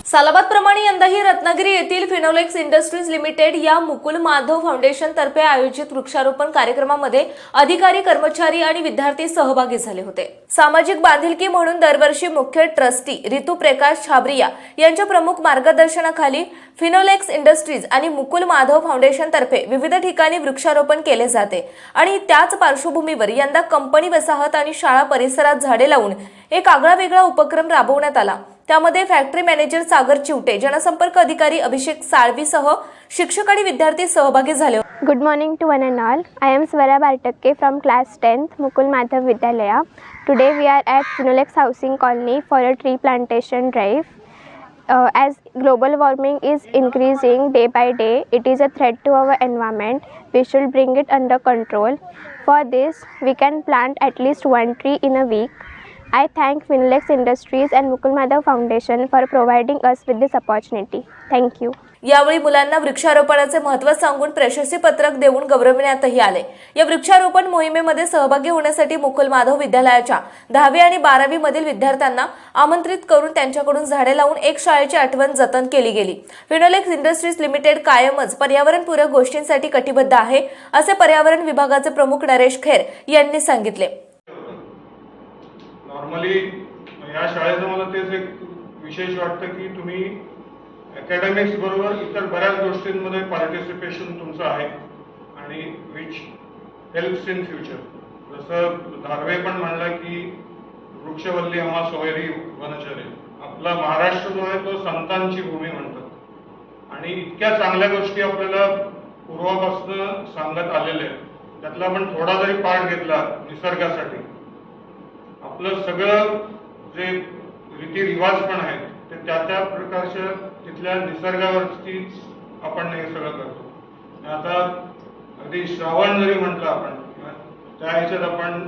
सालाबाद प्रमाणे यंदाही रत्नागिरी येथील फिनोलेक्स इंडस्ट्रीज लिमिटेड या मुकुल माधव फाउंडेशन तर्फे आयोजित वृक्षारोपण कार्यक्रमामध्ये अधिकारी, कर्मचारी आणि विद्यार्थी सहभागी झाले होते। सामाजिक बांधिलकी म्हणून दरवर्षी मुख्य ट्रस्टी रितू प्रकाश छाबरिया यांच्या प्रमुख मार्गदर्शनाखाली फिनोलेक्स इंडस्ट्रीज आणि मुकुल माधव फाउंडेशन तर्फे विविध ठिकाणी वृक्षारोपण केले जाते आणि त्याच पार्श्वभूमीवर यंदा कंपनी वसाहत आणि शाळा परिसरात झाडे लावून एक आगळावेगळा उपक्रम राबवण्यात आला। त्यामध्ये फॅक्टरी मॅनेजर सागर चिवटे, जनसंपर्क अधिकारी अभिषेक साळवीसह शिक्षक आणि विद्यार्थी सहभागी झाले। Good morning to one and all. I am Swara Bartakke from class 10th Mukul Madhav Vidyalaya. Today we are at Finolex Housing Colony for a tree plantation drive. As global warming is increasing day by day, it is a threat to our environment. We should bring it under control. For this, we can plant at least one tree in a week. I thank Finolex Industries and Mukul Madhav Foundation for providing us with this opportunity. Thank you. यावेळी मुलांना वृक्षारोपणाचे महत्त्व सांगून प्रशस्ती पत्रक देऊन गौरविण्यातही आले। या वृक्षारोपण मोहिमेमध्ये सहभागी होण्यासाठी मुकुल माधव विद्यालयाच्या 10वी आणि 12वी मधील विद्यार्थ्यांना आमंत्रित करून त्यांच्याकडून झाडे लावून एक शाळेची आठवण जतन केली गेली। फिनोलेक्स इंडस्ट्रीज लिमिटेड कायमच पर्यावरणपूरक गोष्टींसाठी कटिबद्ध आहे, असे पर्यावरण विभागाचे प्रमुख नरेश खेर यांनी सांगितले। नॉर्मली या शाळेचं मला तेच एक विशेष वाटतं की तुम्ही अकॅडमिक्स बरोबर इतर बऱ्याच गोष्टींमध्ये पार्टिसिपेशन तुमचं आहे आणि विच हेल्प्स इन फ्युचर। जसं धारवे पण म्हणला की वृक्षवल्ली आम्हा सोयरी वनचरे, आपला महाराष्ट्र जो आहे तो संतांची भूमी म्हणतात आणि इतक्या चांगल्या गोष्टी आपल्याला पूर्वापासून सांगत आलेल्या आहेत। त्यातला आपण थोडा जरी पाठ घेतला निसर्गासाठी, आपलं सगळं जे रीतिरिवाज पण आहेत ते त्या प्रकारच्या तिथल्या निसर्गावरती आपण हे सगळं करतो। आता अगदी श्रावण जरी म्हटलं आपण, त्या ह्याच्यात आपण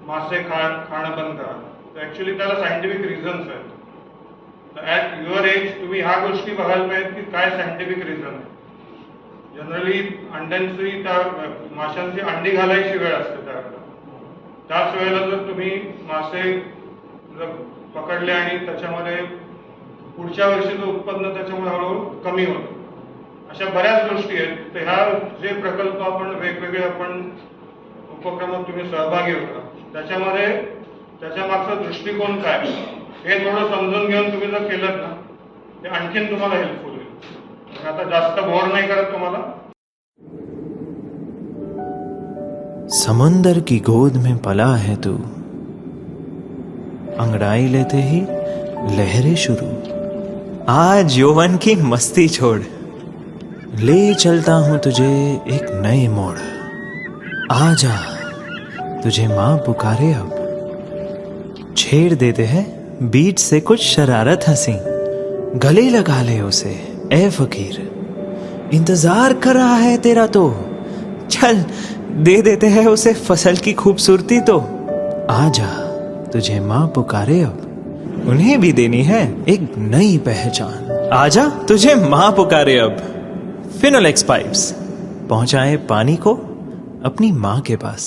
मासे खाणं बंद करा, तर ऍक्च्युली त्याला सायंटिफिक रिझन्स आहेत। ऍट युअर एज तुम्ही ह्या गोष्टी बघायला पाहिजेत की काय सायंटिफिक रिझन आहे। जनरली अंड्यांची त्या माशांची अंडी घालायची वेळ असते, त्याच वेळेला जर तुम्ही मासे जर पकडले आणि त्याच्यामध्ये पुढच्या वर्षीचं उत्पन्न त्याच्यामुळे हळूहळू कमी होतं, अशा बऱ्याच गोष्टी आहेत। तर ह्या जे प्रकल्प आपण वेगवेगळे आपण उपक्रमात तुम्ही सहभागी होता, त्याच्यामध्ये त्याच्या मागचा दृष्टिकोन काय हे थोडं समजून घेऊन तुम्ही जर केलं ना, ते आणखीन तुम्हाला हेल्पफुल होईल। आता जास्त बोर नाही करत तुम्हाला। समुंदर की गोद में पला है तू, अंगड़ाई लेते ही लहरें शुरू। आज यौवन की मस्ती छोड़, ले चलता हूं तुझे एक नए मोड़। आजा तुझे माँ पुकारे अब, छेड़ देते हैं बीच से कुछ शरारत हंसी। गले लगा ले उसे ए फकीर, इंतजार कर रहा है तेरा तो, चल दे देते हैं उसे फसल की खूबसूरती तो। आजा तुझे माँ पुकारे अब, उन्हें भी देनी है एक नई पहचान। आजा तुझे माँ पुकारे अब। फिनोलेक्स पाइप्स पहुंचाए पानी को अपनी माँ के पास।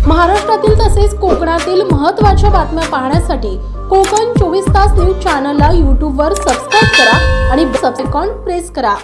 महाराष्ट्रातील तसेच कोकणातील महत्त्वाच्या बातम्या पाहण्यासाठी कोकण 24 तास न्यूज चॅनलला YouTube वर सबस्क्राइब करा आणि बेल आयकॉन प्रेस करा।